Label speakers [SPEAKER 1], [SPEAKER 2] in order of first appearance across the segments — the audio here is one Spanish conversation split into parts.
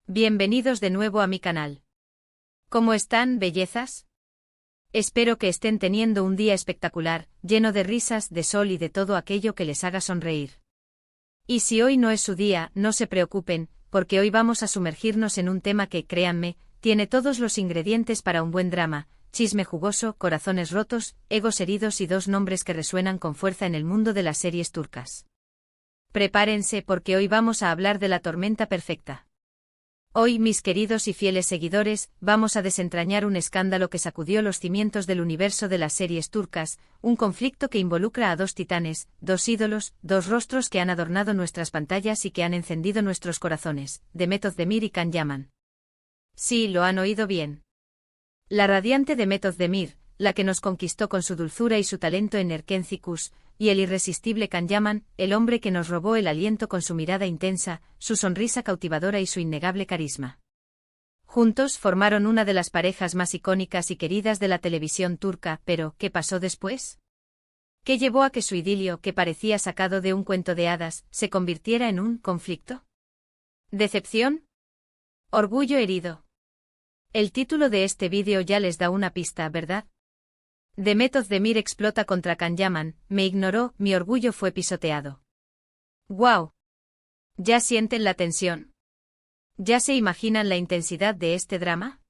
[SPEAKER 1] Bienvenidos de nuevo a mi canal. ¿Cómo están, bellezas? Espero que estén teniendo un día espectacular, lleno de risas, de sol y de todo aquello que les haga sonreír. Y si hoy no es su día, no se preocupen, porque hoy vamos a sumergirnos en un tema que, créanme, tiene todos los ingredientes para un buen drama: chisme jugoso, corazones rotos, egos heridos y dos nombres que resuenan con fuerza en el mundo de las series turcas. Prepárense porque hoy vamos a hablar de La tormenta perfecta. Hoy, mis queridos y fieles seguidores, vamos a desentrañar un escándalo que sacudió los cimientos del universo de las series turcas, un conflicto que involucra a dos titanes, dos ídolos, dos rostros que han adornado nuestras pantallas y que han encendido nuestros corazones: Demet Özdemir y Can Yaman. Sí, lo han oído bien. La radiante Demet Özdemir, la que nos conquistó con su dulzura y su talento en Erkenci Kuş, y el irresistible Can Yaman, el hombre que nos robó el aliento con su mirada intensa, su sonrisa cautivadora y su innegable carisma. Juntos formaron una de las parejas más icónicas y queridas de la televisión turca, pero ¿qué pasó después? ¿Qué llevó a que su idilio, que parecía sacado de un cuento de hadas, se convirtiera en un conflicto? ¿Decepción? ¿Orgullo herido? El título de este vídeo ya les da una pista, ¿verdad? Demet Özdemir explota contra Can Yaman: me ignoró, mi orgullo fue pisoteado. ¡Guau! ¿Ya sienten la tensión? ¿Ya se imaginan la intensidad de este drama?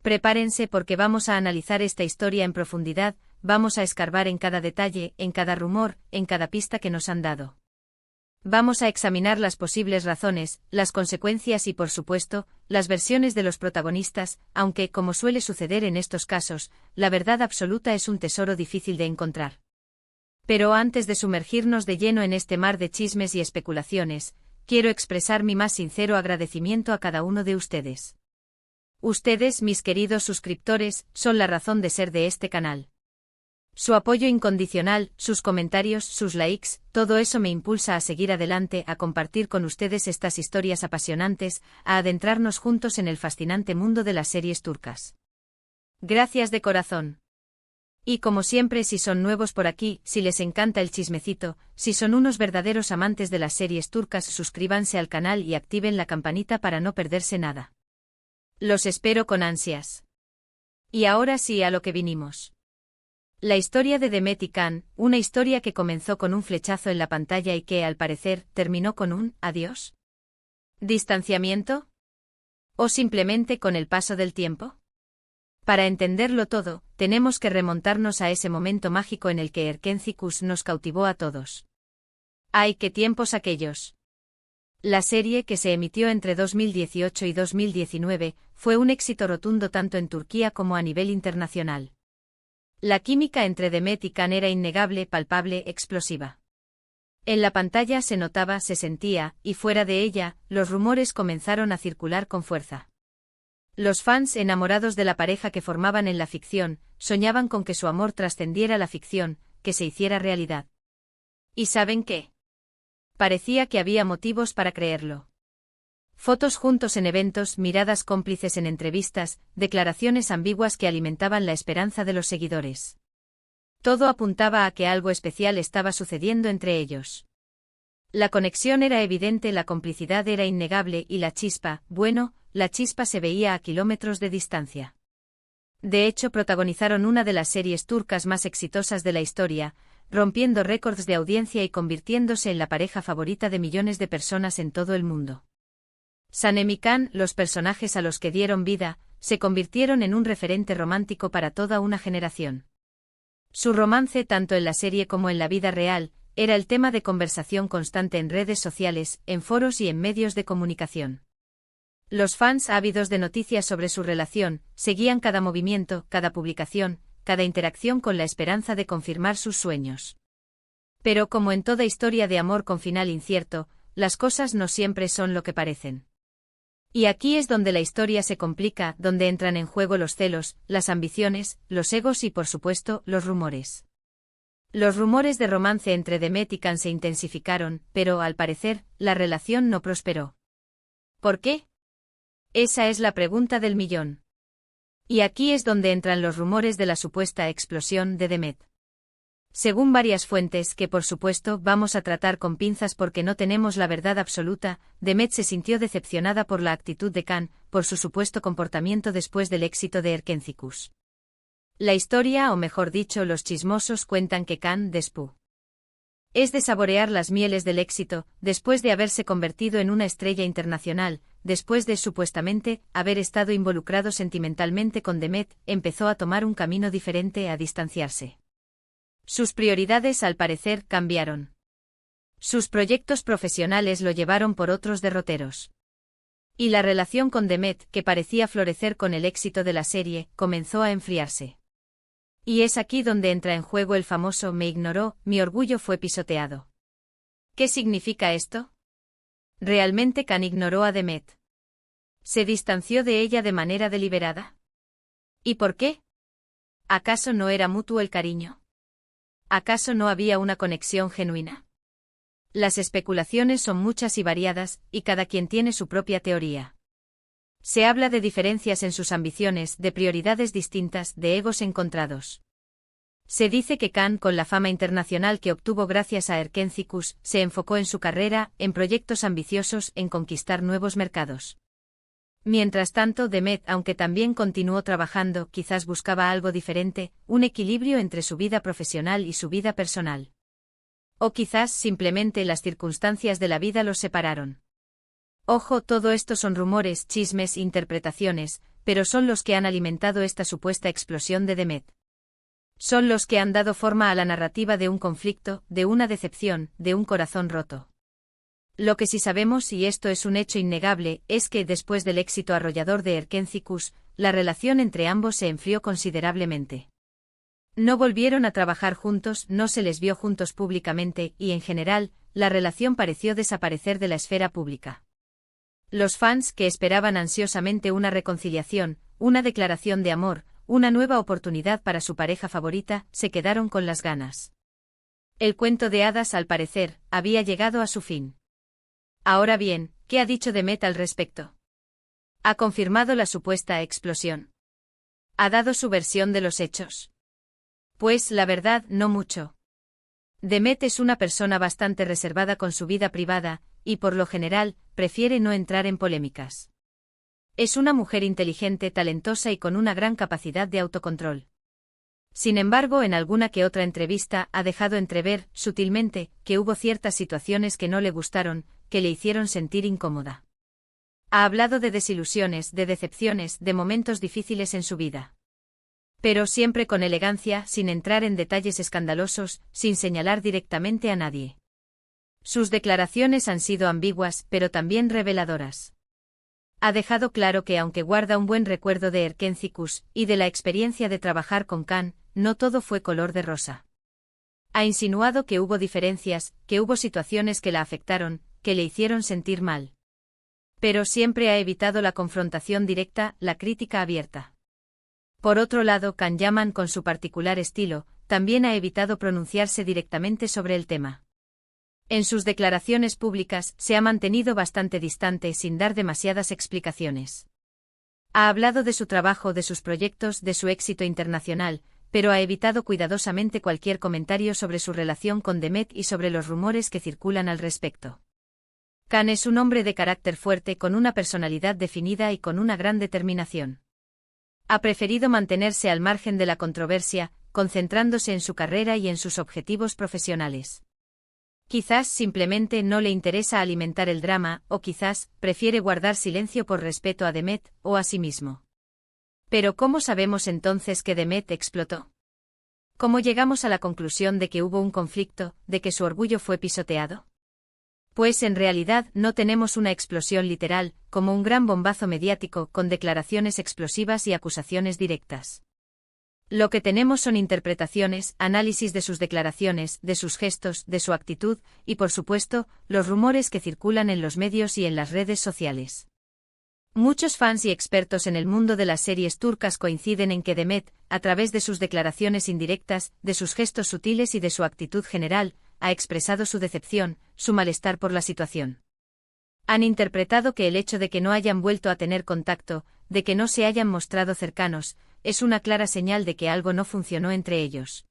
[SPEAKER 1] Prepárense porque vamos a analizar esta historia en profundidad, vamos a escarbar en cada detalle, en cada rumor, en cada pista que nos han dado. Vamos a examinar las posibles razones, las consecuencias y, por supuesto, las versiones de los protagonistas, aunque, como suele suceder en estos casos, la verdad absoluta es un tesoro difícil de encontrar. Pero antes de sumergirnos de lleno en este mar de chismes y especulaciones, quiero expresar mi más sincero agradecimiento a cada uno de ustedes. Ustedes, mis queridos suscriptores, son la razón de ser de este canal. Su apoyo incondicional, sus comentarios, sus likes, todo eso me impulsa a seguir adelante, a compartir con ustedes estas historias apasionantes, a adentrarnos juntos en el fascinante mundo de las series turcas. Gracias de corazón. Y como siempre, si son nuevos por aquí, si les encanta el chismecito, si son unos verdaderos amantes de las series turcas, suscríbanse al canal y activen la campanita para no perderse nada. Los espero con ansias. Y ahora sí, a lo que vinimos. La historia de Demet y Can, una historia que comenzó con un flechazo en la pantalla y que, al parecer, terminó con un adiós. ¿Distanciamiento? ¿O simplemente con el paso del tiempo? Para entenderlo todo, tenemos que remontarnos a ese momento mágico en el que Erkenci Kuş nos cautivó a todos. ¡Ay, qué tiempos aquellos! La serie, que se emitió entre 2018 y 2019, fue un éxito rotundo tanto en Turquía como a nivel internacional. La química entre Demet y Can era innegable, palpable, explosiva. En la pantalla se notaba, se sentía, y fuera de ella, los rumores comenzaron a circular con fuerza. Los fans, enamorados de la pareja que formaban en la ficción, soñaban con que su amor trascendiera la ficción, que se hiciera realidad. ¿Y saben qué? Parecía que había motivos para creerlo. Fotos juntos en eventos, miradas cómplices en entrevistas, declaraciones ambiguas que alimentaban la esperanza de los seguidores. Todo apuntaba a que algo especial estaba sucediendo entre ellos. La conexión era evidente, la complicidad era innegable y la chispa, bueno, la chispa se veía a kilómetros de distancia. De hecho, protagonizaron una de las series turcas más exitosas de la historia, rompiendo récords de audiencia y convirtiéndose en la pareja favorita de millones de personas en todo el mundo. Sanem y Can, los personajes a los que dieron vida, se convirtieron en un referente romántico para toda una generación. Su romance, tanto en la serie como en la vida real, era el tema de conversación constante en redes sociales, en foros y en medios de comunicación. Los fans, ávidos de noticias sobre su relación, seguían cada movimiento, cada publicación, cada interacción con la esperanza de confirmar sus sueños. Pero como en toda historia de amor con final incierto, las cosas no siempre son lo que parecen. Y aquí es donde la historia se complica, donde entran en juego los celos, las ambiciones, los egos y, por supuesto, los rumores. Los rumores de romance entre Demet y Can se intensificaron, pero, al parecer, la relación no prosperó. ¿Por qué? Esa es la pregunta del millón. Y aquí es donde entran los rumores de la supuesta explosión de Demet. Según varias fuentes que por supuesto vamos a tratar con pinzas porque no tenemos la verdad absoluta, Demet se sintió decepcionada por la actitud de Khan, por su supuesto comportamiento después del éxito de Erkencis. La historia, o mejor dicho los chismosos cuentan que Khan, después de saborear las mieles del éxito, después de haberse convertido en una estrella internacional, después de supuestamente haber estado involucrado sentimentalmente con Demet, empezó a tomar un camino diferente, a distanciarse. Sus prioridades al parecer cambiaron. Sus proyectos profesionales lo llevaron por otros derroteros. Y la relación con Demet, que parecía florecer con el éxito de la serie, comenzó a enfriarse. Y es aquí donde entra en juego el famoso "me ignoró, mi orgullo fue pisoteado". ¿Qué significa esto? ¿Realmente Khan ignoró a Demet? ¿Se distanció de ella de manera deliberada? ¿Y por qué? ¿Acaso no era mutuo el cariño? ¿Acaso no había una conexión genuina? Las especulaciones son muchas y variadas, y cada quien tiene su propia teoría. Se habla de diferencias en sus ambiciones, de prioridades distintas, de egos encontrados. Se dice que Khan, con la fama internacional que obtuvo gracias a Erkencis, se enfocó en su carrera, en proyectos ambiciosos, en conquistar nuevos mercados. Mientras tanto, Demet, aunque también continuó trabajando, quizás buscaba algo diferente, un equilibrio entre su vida profesional y su vida personal. O quizás simplemente las circunstancias de la vida los separaron. Ojo, todo esto son rumores, chismes, interpretaciones, pero son los que han alimentado esta supuesta explosión de Demet. Son los que han dado forma a la narrativa de un conflicto, de una decepción, de un corazón roto. Lo que sí sabemos, y esto es un hecho innegable, es que después del éxito arrollador de Erkencis, la relación entre ambos se enfrió considerablemente. No volvieron a trabajar juntos, no se les vio juntos públicamente, y en general, la relación pareció desaparecer de la esfera pública. Los fans, que esperaban ansiosamente una reconciliación, una declaración de amor, una nueva oportunidad para su pareja favorita, se quedaron con las ganas. El cuento de hadas, al parecer, había llegado a su fin. Ahora bien, ¿qué ha dicho Demet al respecto? ¿Ha confirmado la supuesta explosión? ¿Ha dado su versión de los hechos? Pues, la verdad, no mucho. Demet es una persona bastante reservada con su vida privada, y por lo general, prefiere no entrar en polémicas. Es una mujer inteligente, talentosa y con una gran capacidad de autocontrol. Sin embargo, en alguna que otra entrevista ha dejado entrever, sutilmente, que hubo ciertas situaciones que no le gustaron, que le hicieron sentir incómoda. Ha hablado de desilusiones, de decepciones, de momentos difíciles en su vida. Pero siempre con elegancia, sin entrar en detalles escandalosos, sin señalar directamente a nadie. Sus declaraciones han sido ambiguas, pero también reveladoras. Ha dejado claro que aunque guarda un buen recuerdo de Erkencis, y de la experiencia de trabajar con Khan, no todo fue color de rosa. Ha insinuado que hubo diferencias, que hubo situaciones que la afectaron, que le hicieron sentir mal. Pero siempre ha evitado la confrontación directa, la crítica abierta. Por otro lado, Khan Yaman, con su particular estilo, también ha evitado pronunciarse directamente sobre el tema. En sus declaraciones públicas, se ha mantenido bastante distante sin dar demasiadas explicaciones. Ha hablado de su trabajo, de sus proyectos, de su éxito internacional, pero ha evitado cuidadosamente cualquier comentario sobre su relación con Demet y sobre los rumores que circulan al respecto. Khan es un hombre de carácter fuerte, con una personalidad definida y con una gran determinación. Ha preferido mantenerse al margen de la controversia, concentrándose en su carrera y en sus objetivos profesionales. Quizás simplemente no le interesa alimentar el drama, o quizás prefiere guardar silencio por respeto a Demet, o a sí mismo. Pero ¿cómo sabemos entonces que Demet explotó? ¿Cómo llegamos a la conclusión de que hubo un conflicto, de que su orgullo fue pisoteado? Pues en realidad no tenemos una explosión literal, como un gran bombazo mediático con declaraciones explosivas y acusaciones directas. Lo que tenemos son interpretaciones, análisis de sus declaraciones, de sus gestos, de su actitud, y por supuesto, los rumores que circulan en los medios y en las redes sociales. Muchos fans y expertos en el mundo de las series turcas coinciden en que Demet, a través de sus declaraciones indirectas, de sus gestos sutiles y de su actitud general, ha expresado su decepción, su malestar por la situación. Han interpretado que el hecho de que no hayan vuelto a tener contacto, de que no se hayan mostrado cercanos, es una clara señal de que algo no funcionó entre ellos.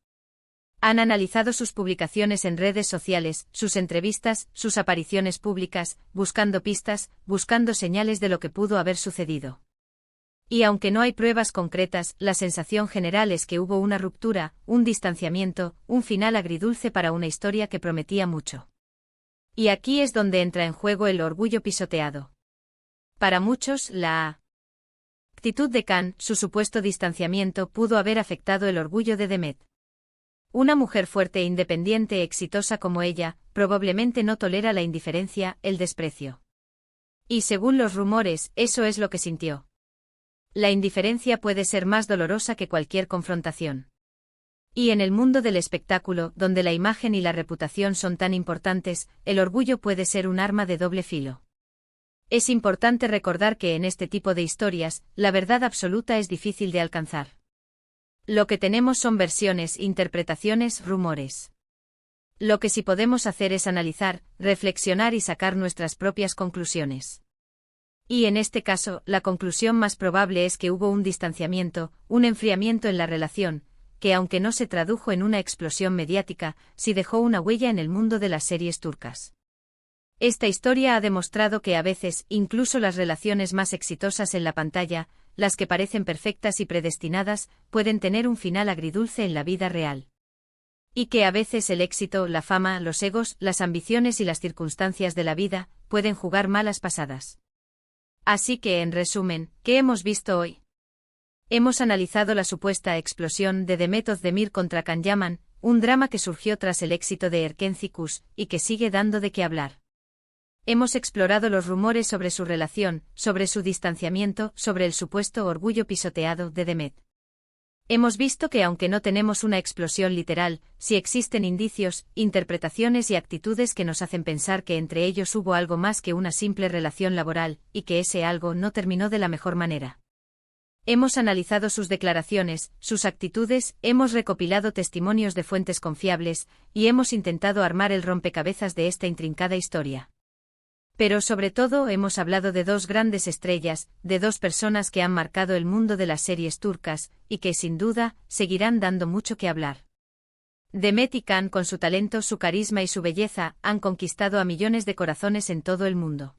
[SPEAKER 1] Han analizado sus publicaciones en redes sociales, sus entrevistas, sus apariciones públicas, buscando pistas, buscando señales de lo que pudo haber sucedido. Y aunque no hay pruebas concretas, la sensación general es que hubo una ruptura, un distanciamiento, un final agridulce para una historia que prometía mucho. Y aquí es donde entra en juego el orgullo pisoteado. Para muchos, la actitud de Khan, su supuesto distanciamiento, pudo haber afectado el orgullo de Demet. Una mujer fuerte e independiente exitosa como ella, probablemente no tolera la indiferencia, el desprecio. Y según los rumores, eso es lo que sintió. La indiferencia puede ser más dolorosa que cualquier confrontación. Y en el mundo del espectáculo, donde la imagen y la reputación son tan importantes, el orgullo puede ser un arma de doble filo. Es importante recordar que en este tipo de historias, la verdad absoluta es difícil de alcanzar. Lo que tenemos son versiones, interpretaciones, rumores. Lo que sí podemos hacer es analizar, reflexionar y sacar nuestras propias conclusiones. Y en este caso, la conclusión más probable es que hubo un distanciamiento, un enfriamiento en la relación, que aunque no se tradujo en una explosión mediática, sí dejó una huella en el mundo de las series turcas. Esta historia ha demostrado que a veces, incluso las relaciones más exitosas en la pantalla, las que parecen perfectas y predestinadas, pueden tener un final agridulce en la vida real. Y que a veces el éxito, la fama, los egos, las ambiciones y las circunstancias de la vida, pueden jugar malas pasadas. Así que, en resumen, ¿qué hemos visto hoy? Hemos analizado la supuesta explosión de Demet Özdemir contra Can Yaman, un drama que surgió tras el éxito de Erkenci y que sigue dando de qué hablar. Hemos explorado los rumores sobre su relación, sobre su distanciamiento, sobre el supuesto orgullo pisoteado de Demet. Hemos visto que aunque no tenemos una explosión literal, sí existen indicios, interpretaciones y actitudes que nos hacen pensar que entre ellos hubo algo más que una simple relación laboral, y que ese algo no terminó de la mejor manera. Hemos analizado sus declaraciones, sus actitudes, hemos recopilado testimonios de fuentes confiables, y hemos intentado armar el rompecabezas de esta intrincada historia. Pero sobre todo hemos hablado de dos grandes estrellas, de dos personas que han marcado el mundo de las series turcas, y que sin duda, seguirán dando mucho que hablar. Demet y Can, con su talento, su carisma y su belleza, han conquistado a millones de corazones en todo el mundo.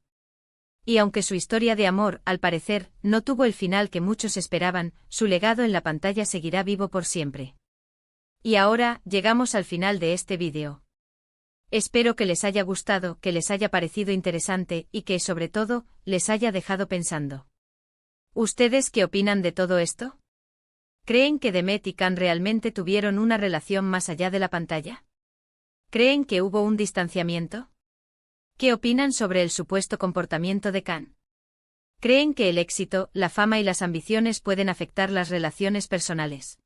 [SPEAKER 1] Y aunque su historia de amor, al parecer, no tuvo el final que muchos esperaban, su legado en la pantalla seguirá vivo por siempre. Y ahora, llegamos al final de este vídeo. Espero que les haya gustado, que les haya parecido interesante y que, sobre todo, les haya dejado pensando. ¿Ustedes qué opinan de todo esto? ¿Creen que Demet y Can realmente tuvieron una relación más allá de la pantalla? ¿Creen que hubo un distanciamiento? ¿Qué opinan sobre el supuesto comportamiento de Can? ¿Creen que el éxito, la fama y las ambiciones pueden afectar las relaciones personales?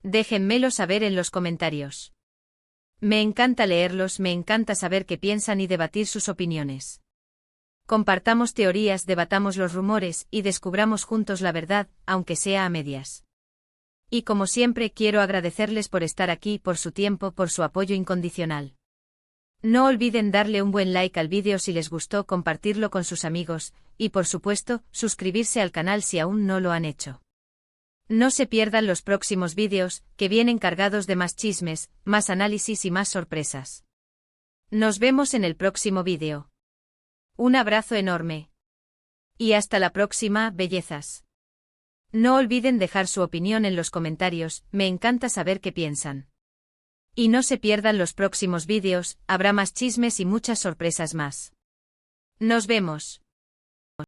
[SPEAKER 1] Déjenmelo saber en los comentarios. Me encanta leerlos, me encanta saber qué piensan y debatir sus opiniones. Compartamos teorías, debatamos los rumores y descubramos juntos la verdad, aunque sea a medias. Y como siempre quiero agradecerles por estar aquí, por su tiempo, por su apoyo incondicional. No olviden darle un buen like al vídeo si les gustó, compartirlo con sus amigos, y por supuesto, suscribirse al canal si aún no lo han hecho. No se pierdan los próximos vídeos, que vienen cargados de más chismes, más análisis y más sorpresas. Nos vemos en el próximo vídeo. Un abrazo enorme. Y hasta la próxima, bellezas. No olviden dejar su opinión en los comentarios, me encanta saber qué piensan. Y no se pierdan los próximos vídeos, habrá más chismes y muchas sorpresas más. Nos vemos.